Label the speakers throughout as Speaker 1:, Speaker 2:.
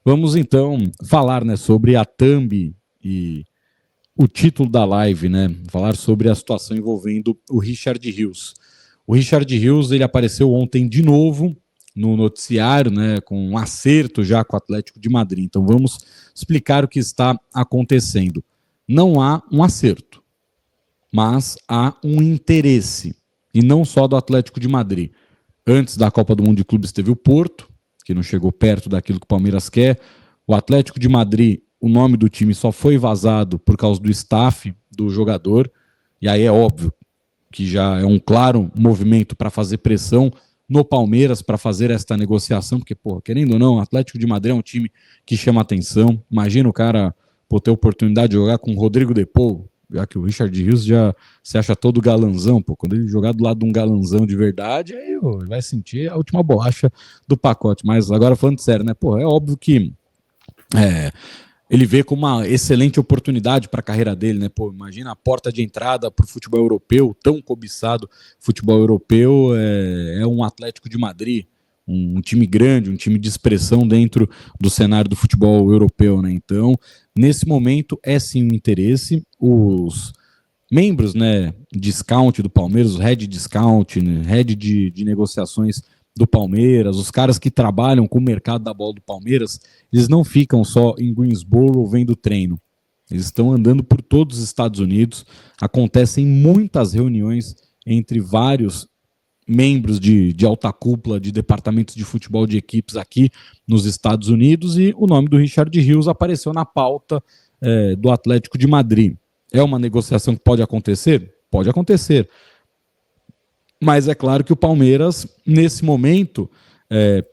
Speaker 1: Vamos então falar, né, sobre a thumb e o título da live, né? Falar sobre a situação envolvendo o Richard Rios. O Richard Rios, ele apareceu ontem de novo no noticiário, né, com um acerto já com o Atlético de Madrid. Então vamos explicar o que está acontecendo. Não há um acerto, mas há um interesse, e não só do Atlético de Madrid. Antes da Copa do Mundo de Clubes teve o Porto, que não chegou perto daquilo que o Palmeiras quer. O Atlético de Madrid, o nome do time só foi vazado por causa do staff do jogador, e aí é óbvio que já é um claro movimento para fazer pressão no Palmeiras para fazer esta negociação, porque, pô, querendo ou não, o Atlético de Madrid é um time que chama atenção. Imagina o cara ter oportunidade de jogar com o Rodrigo De Paul, já que o Richard Rios já se acha todo galanzão, pô, quando ele jogar do lado de um galanzão de verdade, aí ele vai sentir a última bolacha do pacote. Mas agora falando sério, né, pô, é óbvio que ele vê como uma excelente oportunidade para a carreira dele, né? Pô, imagina a porta de entrada para o futebol europeu, tão cobiçado futebol europeu, é um Atlético de Madrid, um time grande, um time de expressão dentro do cenário do futebol europeu, né? Então, nesse momento, é sim um interesse. Os membros, né, discount do Palmeiras, o head discount, né, head de negociações do Palmeiras, os caras que trabalham com o mercado da bola do Palmeiras, eles não ficam só em Greensboro vendo treino. Eles estão andando por todos os Estados Unidos, acontecem muitas reuniões entre vários membros de alta cúpula de departamentos de futebol de equipes aqui nos Estados Unidos, e o nome do Richard Rios apareceu na pauta do Atlético de Madrid. É uma negociação que pode acontecer? Pode acontecer. Mas é claro que o Palmeiras, nesse momento,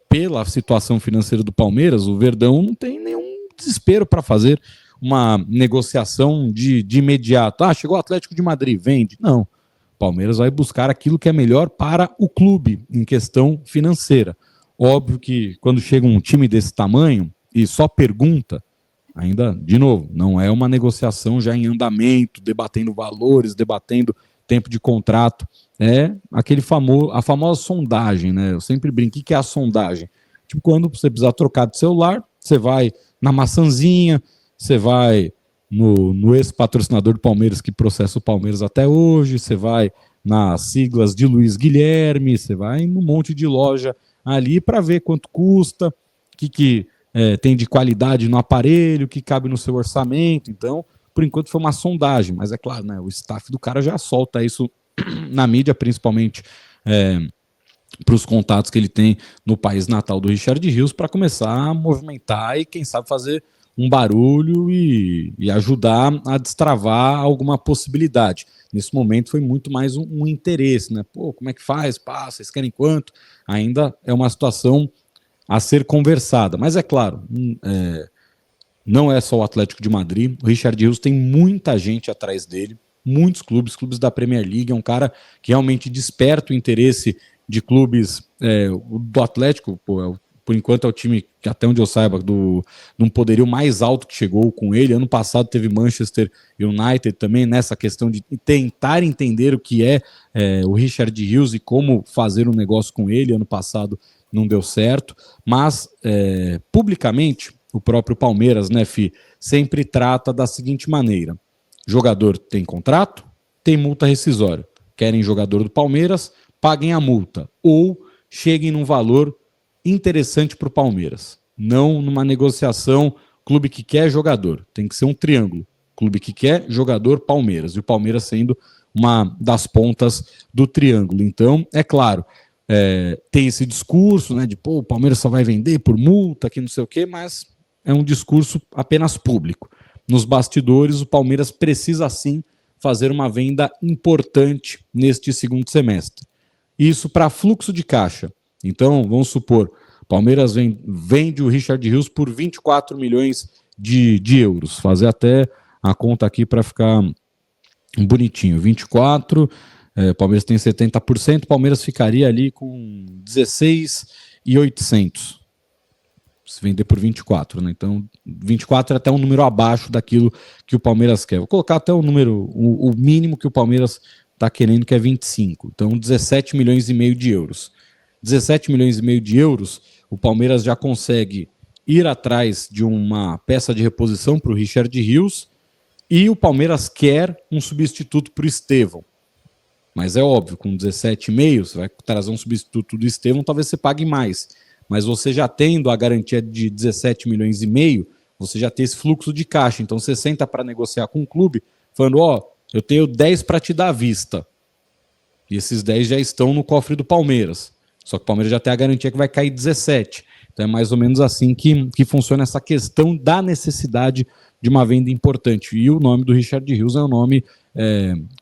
Speaker 1: pela situação financeira do Palmeiras, o Verdão não tem nenhum desespero para fazer uma negociação de imediato. Ah, chegou o Atlético de Madrid, vende. Não. O Palmeiras vai buscar aquilo que é melhor para o clube em questão financeira. Óbvio que quando chega um time desse tamanho e só pergunta, ainda, de novo, não é uma negociação já em andamento, debatendo valores, debatendo tempo de contrato, é a famosa sondagem, né? Eu sempre brinco, o que é a sondagem? Tipo, quando você precisar trocar de celular, você vai na maçãzinha, você vai no ex-patrocinador do Palmeiras que processa o Palmeiras até hoje, você vai nas siglas de Luiz Guilherme, você vai num monte de loja ali para ver quanto custa, o que tem de qualidade no aparelho, o que cabe no seu orçamento. Então, por enquanto foi uma sondagem, mas é claro, né, o staff do cara já solta isso na mídia, principalmente para os contatos que ele tem no país natal do Richard Rios, para começar a movimentar e, quem sabe, fazer um barulho e ajudar a destravar alguma possibilidade. Nesse momento foi muito mais um interesse, né? Pô, como é que faz? Pá, vocês querem quanto? Ainda é uma situação a ser conversada, mas é claro, não é só o Atlético de Madrid, o Richard Rios tem muita gente atrás dele, muitos clubes da Premier League, é um cara que realmente desperta o interesse de clubes do Atlético, pô, por enquanto é o time que, até onde eu saiba, num poderio mais alto que chegou com ele. Ano passado teve Manchester United também, nessa questão de tentar entender o que é o Richard Rios e como fazer um negócio com ele. Ano passado não deu certo, mas publicamente o próprio Palmeiras, né, Fi, sempre trata da seguinte maneira: jogador tem contrato, tem multa rescisória. Querem jogador do Palmeiras, paguem a multa, ou cheguem num valor interessante para o Palmeiras. Não numa negociação, clube que quer jogador. Tem que ser um triângulo. Clube que quer jogador, Palmeiras. E o Palmeiras sendo uma das pontas do triângulo. Então, é claro, tem esse discurso, né, de pô, o Palmeiras só vai vender por multa, que não sei o quê, mas é um discurso apenas público. Nos bastidores, o Palmeiras precisa sim fazer uma venda importante neste segundo semestre. Isso para fluxo de caixa. Então, vamos supor, Palmeiras vende o Richard Rios por 24 milhões de euros. Fazer até a conta aqui para ficar bonitinho. 24, Palmeiras tem 70%, Palmeiras ficaria ali com 16.800. Se vender por 24, né? Então, 24 é até um número abaixo daquilo que o Palmeiras quer. Vou colocar até o número, o mínimo que o Palmeiras está querendo, que é 25. Então, 17 milhões e meio de euros. 17 milhões e meio de euros, o Palmeiras já consegue ir atrás de uma peça de reposição para o Richard Rios e o Palmeiras quer um substituto para o Estevão. Mas é óbvio, com 17,5, você vai trazer um substituto do Estevão, talvez você pague mais. Mas você já tendo a garantia de 17,5 milhões, você já tem esse fluxo de caixa. Então você senta para negociar com o clube, falando, eu tenho 10 para te dar à vista. E esses 10 já estão no cofre do Palmeiras. Só que o Palmeiras já tem a garantia que vai cair 17. Então é mais ou menos assim que funciona essa questão da necessidade de uma venda importante. E o nome do Richard Rios é um nome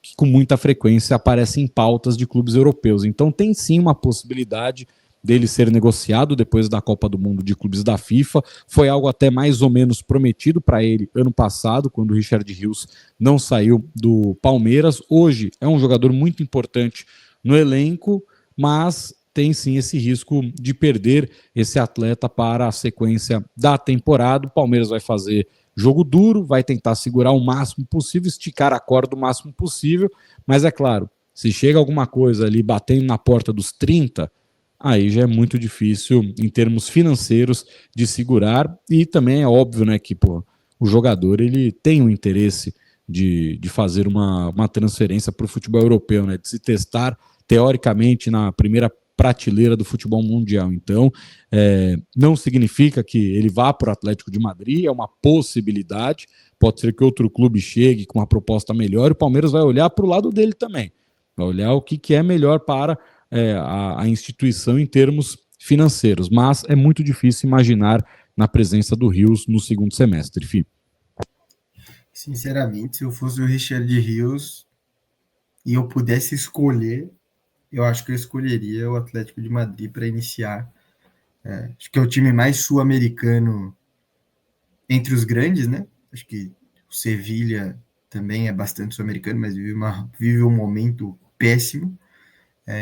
Speaker 1: que com muita frequência aparece em pautas de clubes europeus. Então tem sim uma possibilidade dele ser negociado depois da Copa do Mundo de Clubes da FIFA. Foi algo até mais ou menos prometido para ele ano passado, quando o Richard Rios não saiu do Palmeiras. Hoje é um jogador muito importante no elenco, mas tem sim esse risco de perder esse atleta para a sequência da temporada. O Palmeiras vai fazer jogo duro, vai tentar segurar o máximo possível, esticar a corda o máximo possível, mas é claro, se chega alguma coisa ali batendo na porta dos 30, aí já é muito difícil em termos financeiros de segurar, e também é óbvio, né, que o jogador ele tem um interesse de fazer uma transferência para o futebol europeu, né, de se testar teoricamente na primeira prateleira do futebol mundial. Então, não significa que ele vá para o Atlético de Madrid, é uma possibilidade, pode ser que outro clube chegue com uma proposta melhor, e o Palmeiras vai olhar para o lado dele também, vai olhar o que é melhor para a instituição em termos financeiros, mas é muito difícil imaginar na presença do Rios no segundo semestre, Fih.
Speaker 2: Sinceramente, se eu fosse o Richard Rios e eu pudesse escolher, eu acho que eu escolheria o Atlético de Madrid para iniciar. Acho que é o time mais sul-americano entre os grandes, né? Acho que o Sevilha também é bastante sul-americano, mas vive um momento péssimo.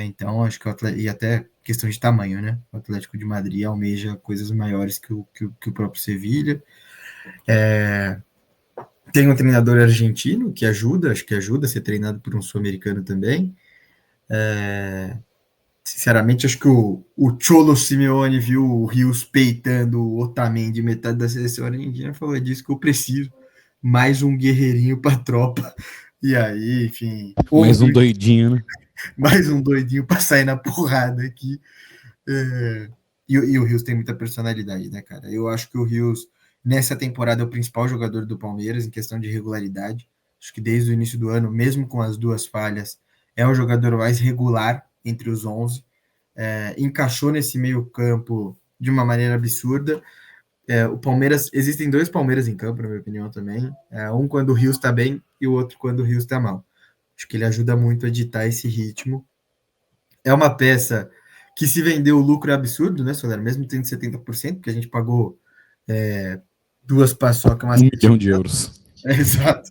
Speaker 2: Então, acho que o Atlético, e até questão de tamanho, né? O Atlético de Madrid almeja coisas maiores que o próprio Sevilha. Tem um treinador argentino que ajuda, acho que ajuda a ser treinado por um sul-americano também. Sinceramente, acho que o Cholo Simeone viu o Rios peitando o Otamendi, metade da seleção argentina, falou: é disso que eu preciso, mais um guerreirinho para a tropa. E aí, enfim.
Speaker 1: Mais um doidinho, né?
Speaker 2: Mais um doidinho para sair na porrada aqui. E o Rios tem muita personalidade, né, cara? Eu acho que o Rios, nessa temporada, é o principal jogador do Palmeiras em questão de regularidade. Acho que desde o início do ano, mesmo com as duas falhas, é o jogador mais regular entre os 11. Encaixou nesse meio campo de uma maneira absurda. O Palmeiras, existem dois Palmeiras em campo, na minha opinião também. Um quando o Rios está bem e o outro quando o Rios está mal. Acho que ele ajuda muito a ditar esse ritmo. É uma peça que se vendeu o lucro é absurdo, né, Solero? Mesmo tendo 70%, porque a gente pagou duas paçocas.
Speaker 1: 1 milhão de euros.
Speaker 2: Exato.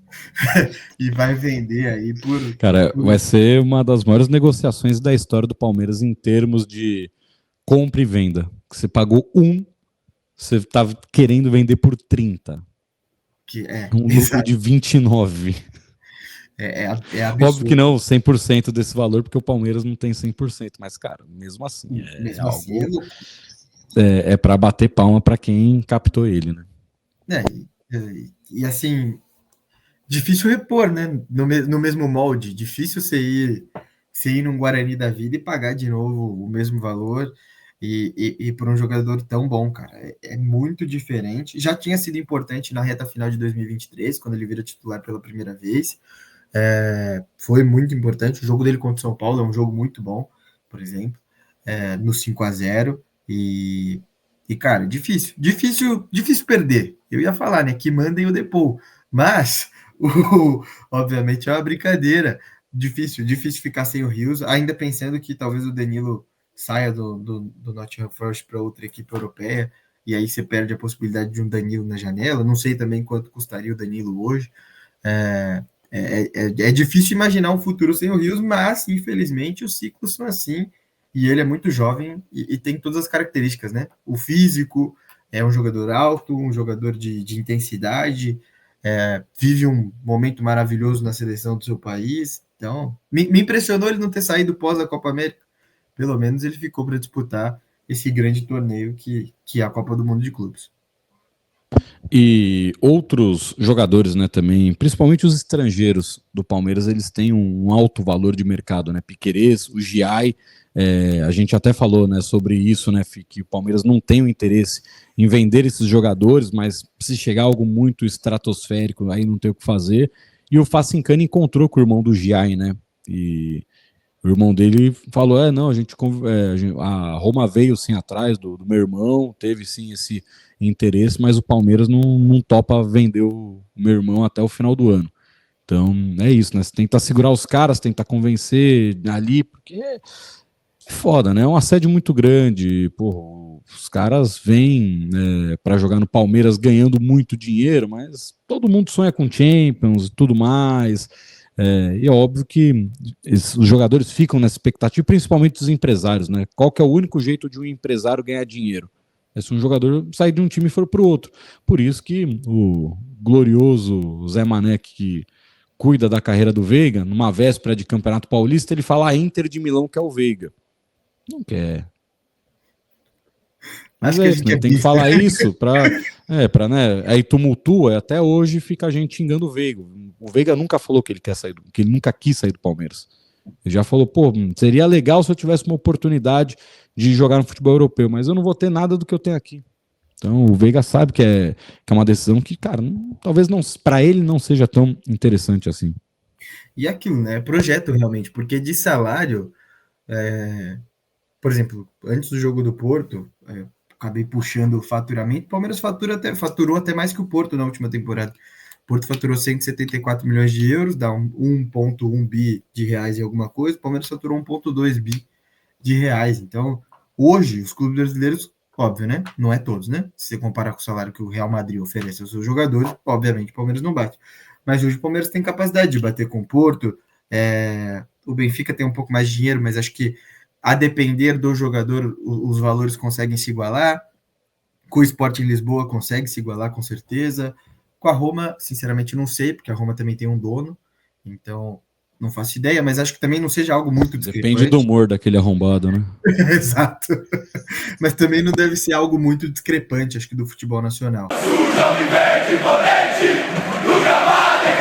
Speaker 2: E vai vender aí por...
Speaker 1: Cara, vai ser uma das maiores negociações da história do Palmeiras em termos de compra e venda. Você pagou você estava querendo vender por 30. Um lucro de 29.
Speaker 2: É
Speaker 1: absurdo. Óbvio que não 100% desse valor, porque o Palmeiras não tem 100%, mas, cara, mesmo assim, é para bater palma para quem captou ele, né?
Speaker 2: E assim, difícil repor, né? No mesmo molde, difícil você ir num Guarani da vida e pagar de novo o mesmo valor e por um jogador tão bom, cara. É muito diferente. Já tinha sido importante na reta final de 2023, quando ele vira titular pela primeira vez. Foi muito importante. O jogo dele contra o São Paulo é um jogo muito bom, por exemplo, no 5-0. E, cara, difícil perder. Eu ia falar, né, que mandem o Depou, mas obviamente é uma brincadeira. Difícil ficar sem o Rios, ainda pensando que talvez o Danilo saia do Nottingham Forest para outra equipe europeia, e aí você perde a possibilidade de um Danilo na janela. Não sei também quanto custaria o Danilo hoje. É difícil imaginar um futuro sem o Rios, mas infelizmente os ciclos são assim, e ele é muito jovem e tem todas as características, né? O físico, é um jogador alto, um jogador de intensidade, vive um momento maravilhoso na seleção do seu país. Então, me impressionou ele não ter saído pós a Copa América. Pelo menos ele ficou para disputar esse grande torneio que é a Copa do Mundo de Clubes.
Speaker 1: E outros jogadores, né, também, principalmente os estrangeiros do Palmeiras, eles têm um alto valor de mercado, né? Piquerez, o Giai, a gente até falou, né, sobre isso, né, que o Palmeiras não tem o interesse em vender esses jogadores, mas se chegar algo muito estratosférico, aí não tem o que fazer. E o Facincani encontrou com o irmão do Giai, né? E o irmão dele falou: não, a Roma veio sim atrás do meu irmão, teve sim esse interesse, mas o Palmeiras não topa vender o meu irmão até o final do ano. Então é isso, né? Você tenta segurar os caras, tentar convencer ali, porque é foda, né? É um assédio muito grande. Porra, os caras vêm, né, para jogar no Palmeiras ganhando muito dinheiro, mas todo mundo sonha com Champions e tudo mais. E é óbvio que os jogadores ficam nessa expectativa, principalmente os empresários, né? Qual que é o único jeito de um empresário ganhar dinheiro? É se um jogador sair de um time e for para o outro. Por isso que o glorioso Zé Mané, que cuida da carreira do Veiga, numa véspera de Campeonato Paulista, ele fala a Inter de Milão que é o Veiga. Não quer. Mas
Speaker 2: Acho que
Speaker 1: é
Speaker 2: a
Speaker 1: isso,
Speaker 2: gente
Speaker 1: né?
Speaker 2: é
Speaker 1: Tem que
Speaker 2: besta.
Speaker 1: falar isso né? Aí tumultua, e até hoje fica a gente xingando o Veiga. O Veiga nunca falou que ele quer sair, que ele nunca quis sair do Palmeiras. Ele já falou, pô, seria legal se eu tivesse uma oportunidade de jogar no futebol europeu, mas eu não vou ter nada do que eu tenho aqui. Então o Veiga sabe que é uma decisão que, cara, talvez não para ele não seja tão interessante assim.
Speaker 2: E aquilo, né? Projeto realmente, porque de salário, por exemplo, antes do jogo do Porto, acabei puxando o faturamento. O Palmeiras faturou até mais que o Porto na última temporada. O Porto faturou 174 milhões de euros, dá 1,1 bi de reais e alguma coisa. O Palmeiras faturou 1,2 bi de reais. Então, hoje, os clubes brasileiros, óbvio, né? Não é todos, né? Se você comparar com o salário que o Real Madrid oferece aos seus jogadores, obviamente o Palmeiras não bate. Mas hoje o Palmeiras tem capacidade de bater com o Porto. O Benfica tem um pouco mais de dinheiro, mas acho que a depender do jogador, os valores conseguem se igualar. Com o Sport em Lisboa consegue se igualar com certeza. Com a Roma, sinceramente, não sei, porque a Roma também tem um dono, então não faço ideia, mas acho que também não seja algo muito
Speaker 1: Depende do
Speaker 2: discrepante.
Speaker 1: humor daquele arrombado, né?
Speaker 2: Exato. Mas também não deve ser algo muito discrepante, acho que, do futebol nacional. Não me perde, colete, no gramado é